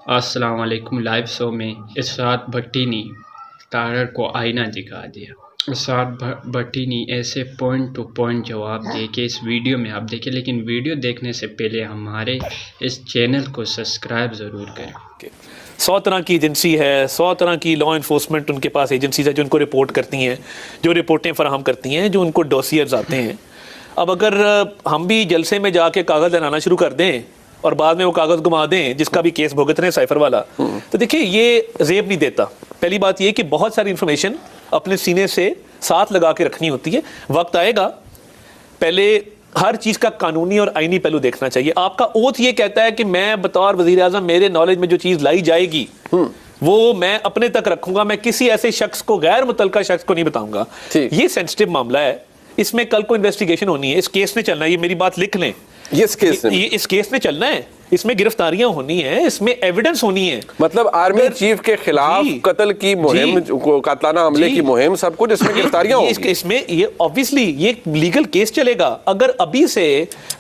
अस्सलाम वालेकुम। Live show में इशरात भट्टी ने तारड़ को आईना दिखा दिया। इशरात भट्टी ने ऐसे पॉइंट टू पॉइंट जवाब दिए कि इस वीडियो में आप देखें, लेकिन वीडियो देखने से पहले हमारे इस चैनल को सब्सक्राइब ज़रूर करें। 100 तरह की एजेंसी है, 100 तरह की लॉ इन्फोर्समेंट उनके पास एजेंसीज है जो उनको रिपोर्ट करती हैं, जो रिपोर्टें फराहम करती हैं, जो उनको डोसियर्स आते हैं। अब अगर हम भी जलसे में जाके कागज़ बनाना शुरू कर दें और बाद में वो कागज़ घुमा दें, जिसका भी केस भुगत रहे हैं साइफर वाला, तो देखिए ये जेब नहीं देता। पहली बात ये कि बहुत सारी इंफॉर्मेशन अपने सीने से साथ लगा के रखनी होती है। वक्त आएगा, पहले हर चीज़ का कानूनी और आईनी पहलू देखना चाहिए। आपका ओथ ये कहता है कि मैं बतौर वज़ीर आज़म मेरे नॉलेज में जो चीज़ लाई जाएगी वो मैं अपने तक रखूंगा, मैं किसी ऐसे शख्स को, गैर मुतलका शख्स को नहीं बताऊंगा। ये सेंसिटिव मामला है, इसमें कल को इन्वेस्टिगेशन होनी है, इस केस ने चलना है। ये मेरी बात लिख लें, इस केस में चलना है, इसमें गिरफ्तारियां होनी है, इसमें एविडेंस होनी है। मतलब आर्मी चीफ के खिलाफ कत्ल की मुहिम, कातलाना हमले की मुहिम, सब कुछ इसमें गिरफ्तारियां होंगी। इसमें ये ऑब्वियसली ये लीगल केस चलेगा। अगर अभी से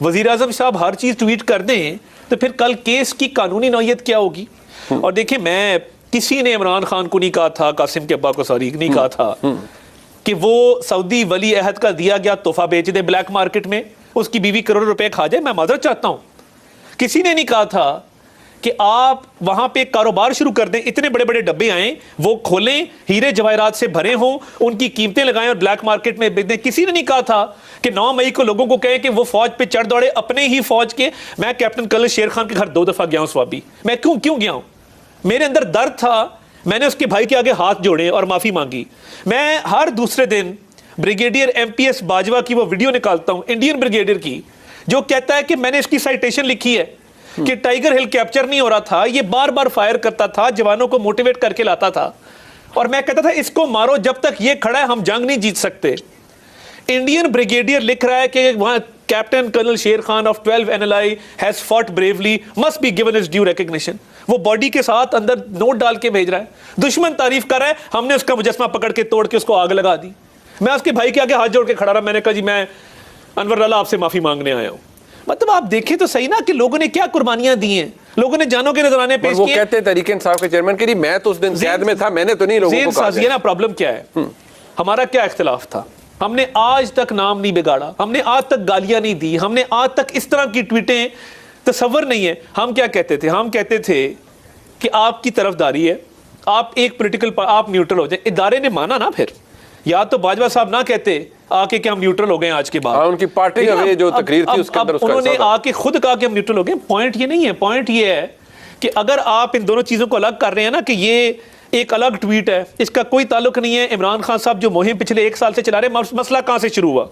वजीर आजम साहब हर चीज ट्वीट कर दें तो फिर कल केस की कानूनी नौयत क्या होगी? और देखिए, मैं किसी ने इमरान खान को नहीं कहा था, कासिम के अब्बा को सॉरी नहीं कहा था कि वो सऊदी वली अहद का दिया गया तोहफा बेच दे ब्लैक मार्केट में, उसकी बीवी करोड़ रुपए खा जाए। मैं माजरत चाहता हूं, किसी ने नहीं कहा था कि आप वहां पे कारोबार शुरू कर दें, इतने बड़े बड़े डब्बे आए, वो खोलें, हीरे जवाहरात से भरे हों, उनकी कीमतें लगाएं और ब्लैक मार्केट में बेच दें। किसी ने नहीं कहा था कि 9 मई को लोगों को कहें कि वो फौज पे चढ़ दौड़े, अपने ही फौज के। मैं कैप्टन कर्नल शेर खान के घर 2 दफा गया हूं स्वाबी। मैं क्यों गया हूं? मेरे अंदर दर्द था, मैंने उसके भाई के आगे हाथ जोड़े और माफी मांगी। मैं हर दूसरे दिन ब्रिगेडियर MPS बाजवा की वो वीडियो निकालता हूं, इंडियन ब्रिगेडियर की, जो कहता है कि मैंने इसकी साइटेशन लिखी है कि टाइगर हिल कैप्चर नहीं हो रहा था, ये बार बार फायर करता था, जवानों को मोटिवेट करके लाता था, और मैं कहता था इसको मारो, जब तक ये खड़ा है हम जंग नहीं जीत सकते। इंडियन ब्रिगेडियर लिख रहा है कि वहां कैप्टन कर्नल शेर Khan of 12 NLI has fought bravely, must be given his due recognition. वो बॉडी के साथ अंदर नोट डाल के भेज रहा है, दुश्मन तारीफ कर रहा है, हमने उसका मुजस्मा पकड़ के तोड़ के उसको आग लगा दी। मैं उसके भाई के आगे हाथ जोड़ के खड़ा रहा, मैंने कहा जी मैं अनवर लाला आपसे माफी मांगने आया हूं। मतलब आप देखें तो सही ना कि लोगों ने क्या कुर्बानियां दी हैं, लोगों ने जानों के नजराने पेश किए। वो कहते हैं तहरीक इंसाफ के चेयरमैन के लिए, मैं तो उस दिन कैद में था, मैंने तो नहीं लोगों को कहा। ये ना प्रॉब्लम क्या है, हमारा क्या इख्तिलाफ था? हमने आज तक नाम नहीं बिगाड़ा, हमने आज तक गालियां नहीं दी, हमने आज तक इस तरह की ट्वीटें तस्वर नहीं है। हम क्या कहते थे? हम कहते थे कि आपकी तरफदारी है, आप एक पॉलिटिकल, आप न्यूट्रल हो जाए। इदारे ने माना ना, फिर या तो बाजवा साहब ना कहते आके कि हम न्यूट्रल हो गए आज के बाद। उनकी पार्टी में जो तकरीर थी उसके अंदर उन्होंने आके खुद कहा कि हम न्यूट्रल हो गए। पॉइंट ये नहीं है, पॉइंट ये है कि अगर आप इन दोनों चीजों को अलग कर रहे हैं ना, कि ये एक अलग ट्वीट है, इसका कोई ताल्लुक नहीं है। इमरान खान साहब जो मुहिम पिछले 1 साल से चला रहे, मसला कहां से शुरू हुआ?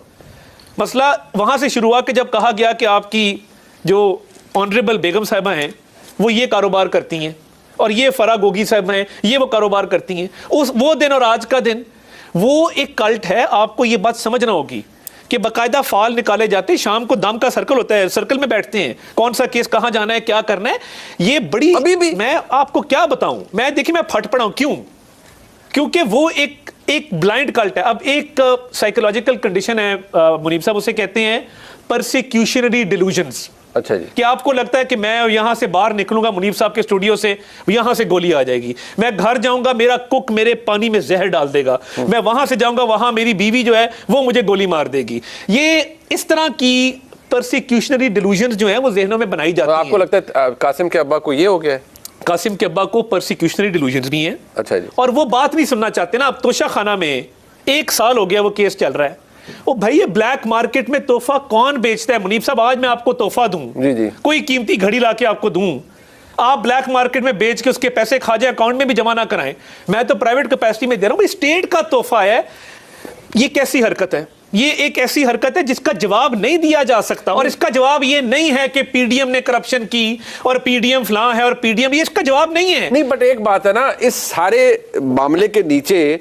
मसला वहां से शुरू हुआ कि जब कहा गया कि आपकी जो ऑनरेबल बेगम साहिबा हैं वो ये कारोबार करती हैं, और ये फरा गोगी साहब हैं, ये वो कारोबार करती हैं। वो दिन और आज का दिन वो एक कल्ट है। आपको ये बात समझना होगी कि बाकायदा फाल निकाले जाते हैं, शाम को दाम का सर्कल होता है, सर्कल में बैठते हैं, कौन सा केस कहां जाना है, क्या करना है। ये बड़ी, अभी भी मैं आपको क्या बताऊं, मैं देखिए मैं फट पड़ा हूं। क्यों? क्योंकि वो एक ब्लाइंड कल्ट है। अब एक साइकोलॉजिकल कंडीशन है, मुनीब साहब उसे कहते हैं परसिक्यूशनरी डिल्यूजन्स। अच्छा जी। कि आपको लगता है कि मैं यहां से बाहर निकलूंगा मुनीब साहब के स्टूडियो से, यहां से गोली आ जाएगी, मैं घर जाऊंगा, मेरा कुक मेरे पानी में जहर डाल देगा, मैं वहां से जाऊंगा, वहां मेरी बीवी जो है वो मुझे गोली मार देगी। ये इस तरह की परसिक्यूशनरी डिल्यूजन्स जो है वो जहनों में बनाई जाती है। आपको लगता है कासिम के अब्बा को ये हो गया है? कासिम के अब्बा को परसिक्यूशनरी डिल्यूजन्स भी हैं। अच्छा जी। और वो बात नहीं सुनना चाहते ना। अब तोशा खाना में 1 साल हो गया वो केस चल रहा है। ओ भाई, ये ब्लैक मार्केट में तोहफा कौन बेचता है? मुनीब साहब, आज मैं आपको तोहफा दूं, जी जी, कोई कीमती घड़ी लाके आपको दूं, आप ब्लैक मार्केट में बेच के उसके पैसे खा जाए, अकाउंट में भी जमा ना कराएं। मैं तो प्राइवेट कैपेसिटी में दे रहा हूं, स्टेट का तोहफा है। ये कैसी हरकत है? ये एक ऐसी हरकत है जिसका जवाब नहीं दिया जा सकता। और इसका जवाब ये नहीं है कि PDM ने करप्शन की और PDM फलां है और PDM, ये इसका जवाब नहीं है। नहीं, बट एक बात है ना, इस सारे मामले के नीचे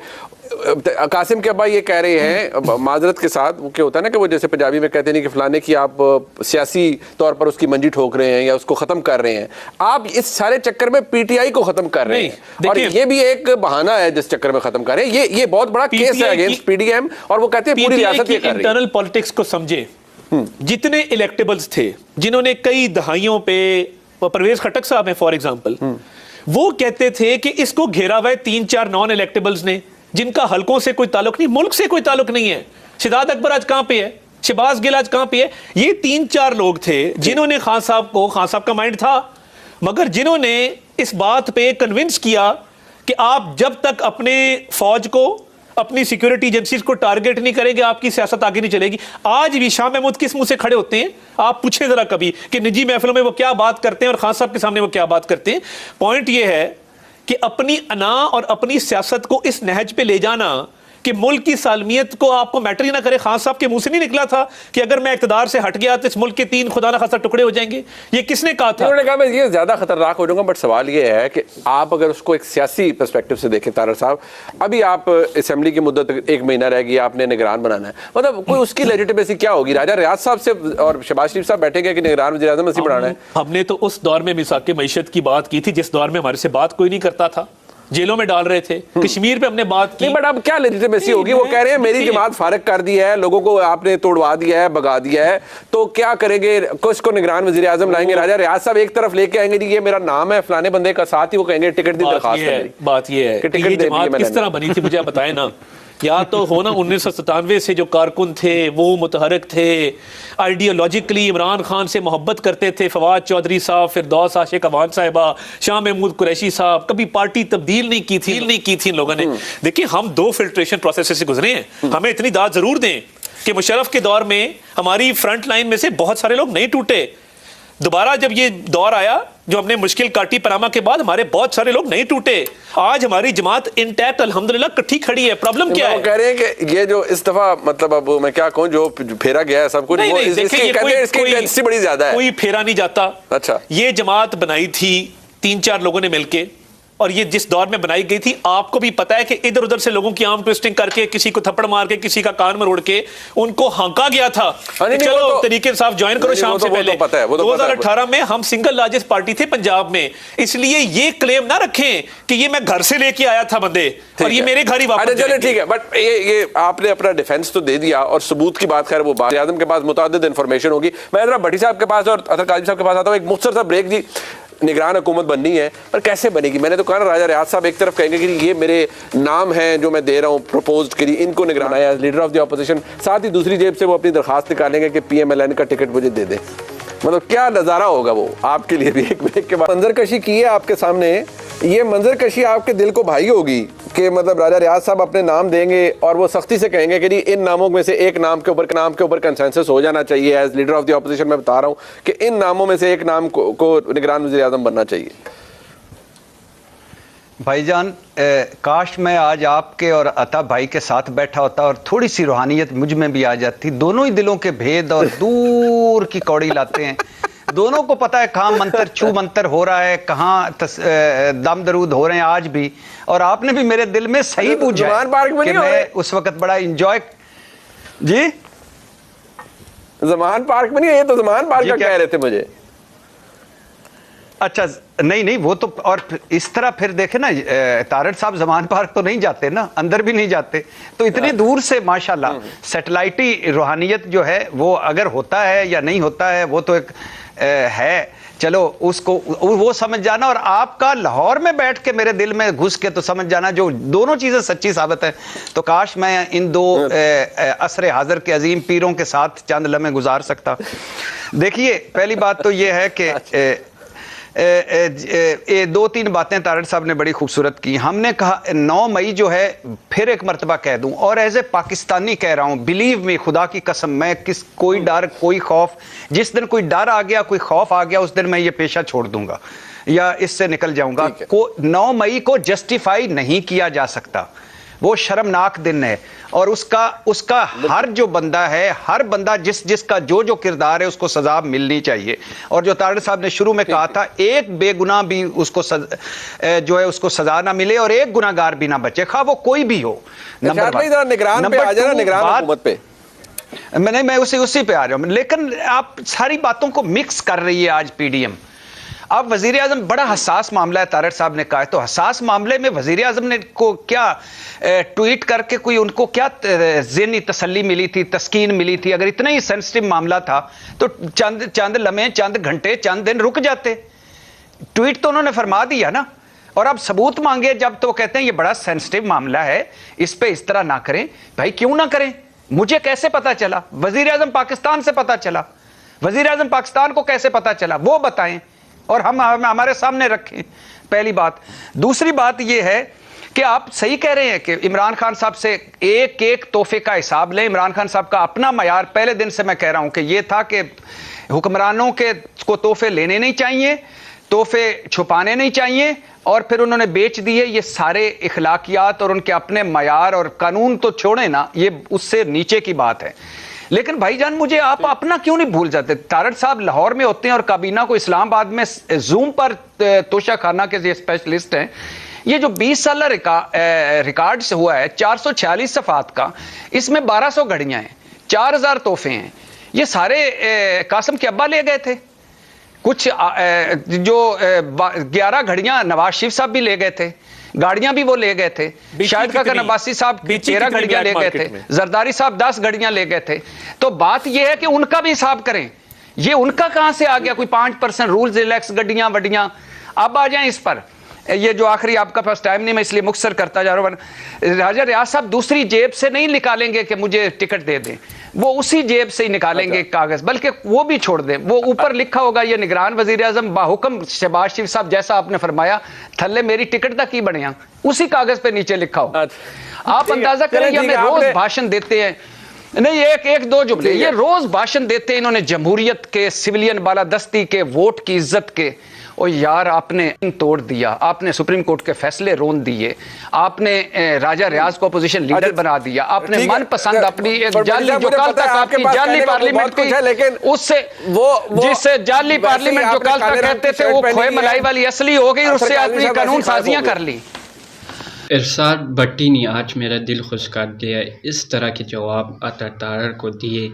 कासिम के अब्बा ये कह रहे हैं, माजरत के साथ, वो क्या होता है ना कि वो जैसे पंजाबी में कहते नहीं कि फलाने की आप सियासी तौर पर उसकी मंजी ठोक रहे हैं या उसको खत्म कर रहे हैं, आप इस सारे चक्कर में PTI को खत्म कर रहे हैं। और ये भी एक बहाना है जिस चक्कर में खत्म कर रहे हैं। ये बहुत बड़ा केस है अगेंस्ट PDM, और वो कहते हैं पूरी रियासत ये कर रही है। इंटरनल पॉलिटिक्स को समझे, जितने इलेक्टेबल्स थे जिन्होंने कई दहाइयों पे परवेज खटक साहब हैं फॉर एग्जाम्पल, वो कहते थे कि इसको घेरा हुआ है 3-4 नॉन इलेक्टेबल्स ने, जिनका हलकों से कोई ताल्लुक नहीं, मुल्क से कोई ताल्लुक नहीं है। शिदात अकबर आज कहां पे है, शहबाज गिल आज कहां पे है? ये 3-4 लोग थे जिन्होंने खान साहब का माइंड था, मगर जिन्होंने इस बात पे कन्विंस किया कि आप जब तक अपने फौज को, अपनी सिक्योरिटी एजेंसीज को टारगेट नहीं करेंगे, आपकी सियासत आगे नहीं चलेगी। आज भी शाह महमूद किस मुंह से खड़े होते हैं? आप पूछें जरा कभी कि निजी महफिलों में वो क्या बात करते हैं और खान साहब के सामने वो क्या बात करते हैं। पॉइंट ये है कि अपनी अना और अपनी सियासत को इस नहज पे ले जाना कि मुल्क की सालमियत को आपको मैटर ही ना करे। खान साहब के मुंह से नहीं निकला था कि अगर मैं इक़्तिदार से हट गया तो इस मुल्क के 3 खुदा ना खासा टुकड़े हो जाएंगे? ये किसने कहा था? उन्होंने कहा मैं ये ज्यादा खतरनाक हो जाऊंगा। बट सवाल ये है कि आप अगर उसको एक सियासी पर्सपेक्टिव से देखें तारड़ साहब, अभी आप असेंबली की मुद्दत 1 महीना रह गई, आपने निगरान बनाना है, मतलब कोई उसकी लेजिटिमेसी क्या होगी? राजा रियाज साहब से और शहबाज शरीफ साहब बैठेंगे कि निगरान वज़ीर आज़म ऐसे बढ़ाना है? हमने तो उस दौर में मिसाक मईशत की बात की थी जिस दौर में हमारे से बात कोई नहीं करता था, जेलों में डाल रहे थे। कश्मीर पे हमने बात की। बट अब क्या लेजिटिमेसी होगी? वो कह रहे हैं मेरी जमात फारग कर दी है, लोगों को आपने तोड़वा दिया है, भगा दिया है, तो क्या करेंगे? कुछ को निगरान वज़ीर आज़म लाएंगे, राजा रियाज साहब एक तरफ लेके आएंगे जी ये मेरा नाम है फलाने बंदे का, साथ ही वो कहेंगे टिकट दी, दरखास्त है। बात ये है कि ये जमात किस तरह बनी थी, मुझे आप बताएं ना। या तो हो ना 1997 से जो कारकुन थे वो मुतहरक थे, आइडियोलॉजिकली इमरान खान से मोहब्बत करते थे, फवाद चौधरी साहब, फिरदौस आशिक अवान साहिबा, शाह महमूद कुरैशी साहब, कभी पार्टी तब्दील नहीं की थी इन लोगों ने। देखिए हम 2 फिल्ट्रेशन प्रोसेस से गुजरे हैं, हमें इतनी दाद जरूर दें कि मुशर्रफ के दौर में हमारी फ्रंट लाइन में से बहुत सारे लोग नहीं टूटे। दोबारा जब ये दौर आया जो हमने मुश्किल काटी पनामा के बाद, हमारे बहुत सारे लोग नहीं टूटे। आज हमारी जमात इंटैक्ट अल्हम्दुलिल्लाह कट्ठी खड़ी है। प्रॉब्लम क्या है? वो कह रहे हैं कि ये जो इस दफा मतलब अब मैं क्या कहूं जो फेरा गया है सब कुछ, वो इसकी इंटेंसिटी बड़ी ज्यादा है। कोई फेरा नहीं जाता। अच्छा, ये जमात बनाई थी 3-4 लोगों ने मिलके, और ये जिस दौर में बनाई गई थी आपको भी पता है कि इधर उधर से लोगों की आर्म ट्विस्टिंग करके, किसी को थप्पड़ मार के, किसी का कान मरोड़ के उनको हांका गया था। चलो तरीके साहब ज्वाइन करो शाम से पहले। 2018 में हम सिंगल लार्जेस्ट पार्टी थे पंजाब में, इसलिए ये क्लेम ना रखें कि ये मैं घर से लेके आया था बंदे और ये मेरे घर ही वापस। चले ठीक है, बट ये आपने अपना डिफेंस तो दे दिया और सबूत की बात, खैर वो बात आज़म के पास मुतादिद इंफॉर्मेशन होगी। मैं जरा भट्टी साहब के पास और अतर काजी साहब के पास आता हूँ। एक मुख्तसर सा ब्रेक जी। निगरान हुकूमत बननी है, पर कैसे बनेगी? मैंने तो कहा ना, राजा रियाज साहब एक तरफ कहेंगे कि ये मेरे नाम हैं जो मैं दे रहा हूँ प्रपोज करी, इनको निगरान आया लीडर ऑफ द ऑपोजिशन, साथ ही दूसरी जेब से वो अपनी दरखास्त निकालेंगे कि PMLN का टिकट मुझे दे दे। मतलब क्या नज़ारा होगा वो आपके लिए भी। एक ब्रेक के बाद मंजरकशी की है आपके सामने, ये मंजरकशी आपके दिल को भाई होगी कि मतलब राजा रियाज साहब अपने नाम देंगे और वो सख्ती से कहेंगे कि इन नामों में से एक नाम के ऊपर कंसेंसस हो जाना चाहिए। As leader of the opposition मैं बता रहा हूँ कि इन नामों में से एक नाम को निगरान वज़ीर आज़म बनना चाहिए। भाईजान, काश मैं आज आपके और अता भाई के साथ बैठा होता और थोड़ी सी रूहानियत मुझ में भी आ जाती। दोनों ही दिलों के भेद और दूर की कौड़ी लाते हैं। दोनों को पता है कहाँ मंतर छू मंतर हो रहा है, कहाँ दम दरूद हो रहे हैं आज भी। और आपने भी मेरे दिल में सही पूछा कि मैं उस वक्त बड़ा इंजॉय। जी ज़मान पार्क में नहीं, ये तो ज़मान पार्क का कह रहे थे मुझे। अच्छा नहीं वो तो, और इस तरह फिर देखे ना तारड़ साहब ज़मान पार्क तो नहीं जाते ना, अंदर भी नहीं जाते, तो इतनी दूर से माशाल्लाह सैटेलाइटी रूहानियत जो है वो अगर होता है या नहीं होता है वो तो एक है। चलो उसको वो समझ जाना, और आपका लाहौर में बैठ के मेरे दिल में घुस के तो समझ जाना, जो दोनों चीज़ें सच्ची साबित है। तो काश मैं इन 2 असरे हाजिर के अजीम पीरों के साथ चंद लम्हे गुजार सकता। देखिए पहली बात तो ये है कि 2-3 बातें तारड़ साहब ने बड़ी खूबसूरत की। हमने कहा 9 मई जो है, फिर एक मरतबा कह दूं और एज ए पाकिस्तानी कह रहा हूं, बिलीव में, खुदा की कसम, मैं कोई डर कोई खौफ, जिस दिन कोई डर आ गया कोई खौफ आ गया उस दिन मैं ये पेशा छोड़ दूंगा या इससे निकल जाऊंगा। 9 मई को जस्टिफाई नहीं किया जा सकता, वो शर्मनाक दिन है। और उसका हर जो बंदा है, हर बंदा जिसका जो किरदार है उसको सजा मिलनी चाहिए। और जो तारड़ साहब ने शुरू में कहा था, एक बेगुनाह भी उसको जो है उसको सजा ना मिले और एक गुनाहगार भी ना बचे, खा वो कोई भी हो। मैं उसी पे आ रहा हूं, लेकिन आप सारी बातों को मिक्स कर रही है आज PDM। अब वजीर आजम, बड़ा हसास मामला है, तारड़ साहब ने कहा, तो हसास मामले में वजीर आजम ने को क्या ट्वीट करके कोई उनको क्या ज़हनी तसल्ली मिली थी, तस्कीन मिली थी? अगर इतना ही सेंसिटिव मामला था तो चंद लम्हे, चंद घंटे, चंद दिन रुक जाते। ट्वीट तो उन्होंने फरमा दिया ना, और अब सबूत मांगे जब, तो कहते हैं ये बड़ा सेंसिटिव मामला है, इस पे इस तरह ना करें। भाई क्यों ना करें? मुझे कैसे पता चला? वजीर आजम पाकिस्तान से पता चला, वजीर आजम पाकिस्तान को कैसे पता चला वो बताएं और हम हमारे सामने रखें, पहली बात। दूसरी बात यह है कि आप सही कह रहे हैं कि इमरान खान साहब से एक एक तोहफे का हिसाब लें। इमरान खान साहब का अपना मयार पहले दिन से मैं कह रहा हूं कि यह था कि हुक्मरानों के को तोहफे लेने नहीं चाहिए, तोहफे छुपाने नहीं चाहिए, और फिर उन्होंने बेच दिए। ये सारे इखलाकियात और उनके अपने मयार और कानून तो छोड़े ना, ये उससे नीचे की बात है। लेकिन भाईजान मुझे आप अपना क्यों नहीं भूल जाते? तारड़ साहब लाहौर में होते हैं और काबीना को इस्लामाबाद में जूम पर तोशा खाना के ये स्पेशलिस्ट हैं। ये जो 20 साल रिकॉर्ड से हुआ है 446 सफ़ात का, इसमें 1200 घड़ियां हैं, 4000 तोहफे हैं। ये सारे कासिम के अब्बा ले गए थे। कुछ जो 11 घड़ियां नवाज शरीफ साहब भी ले गए थे, गाड़ियां भी वो ले गए थे। शाहिद खान नवासी साहब 13 घड़ियां ले गए थे, जरदारी साहब 10 घड़ियां ले गए थे। तो बात यह है कि उनका भी हिसाब करें। ये उनका कहां से आ गया कोई 5% रूल्स रिलैक्स गड्डियां वड्डियां? अब आ जाएं इस पर। ये जो आखिरी आपका पास टाइम नहीं, मैं इसलिए मुख्तसर करता जा रहा हूं। राजा रियाज साहब दूसरी जेब से नहीं निकालेंगे कि मुझे टिकट दे दें, वो उसी जेब से ही निकालेंगे कागज, बल्कि वो भी छोड़ दें। वो ऊपर लिखा होगा ये निगरान वजीर आजम बाहुकम शहबाज शरीफ साहब, जैसा आपने फरमाया थल्ले मेरी टिकट तक ही बने, उसी कागज पे नीचे लिखा हो। आप अंदाजा करें, हमें रोज भाषण देते हैं, नहीं एक दो जुमले, ये रोज भाषण देते हैं इन्होंने जमहूरियत के, सिविलियन बालादस्ती के, वोट की इज्जत के। और यार आपने तोड़ दिया, आपने सुप्रीम कोर्ट के फैसले रोन दिए, आपने राजा रियाज को अपोजिशन लीडर बना दिया, आपने मनपसंद अपनी एक जाली, जो कल तक आपकी जाली पार्लियामेंट थी, लेकिन उससे जिससे जाली पार्लियामेंट जो कल तक कहते थे वो खोए मलाई वाली असली हो गई, उससे अपनी कानून साजियां कर ली। इरशाद भट्टी ने आज मेरा दिल खुश कर दिया। इस तरह के जवाब अतर तारड़ को दिए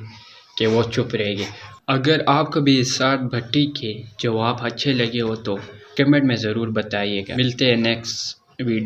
कि वो चुप रह गए। अगर आपको भी इरशाद भट्टी के जवाब अच्छे लगे हो तो कमेंट में ज़रूर बताइएगा। मिलते हैं नेक्स्ट वीडियो।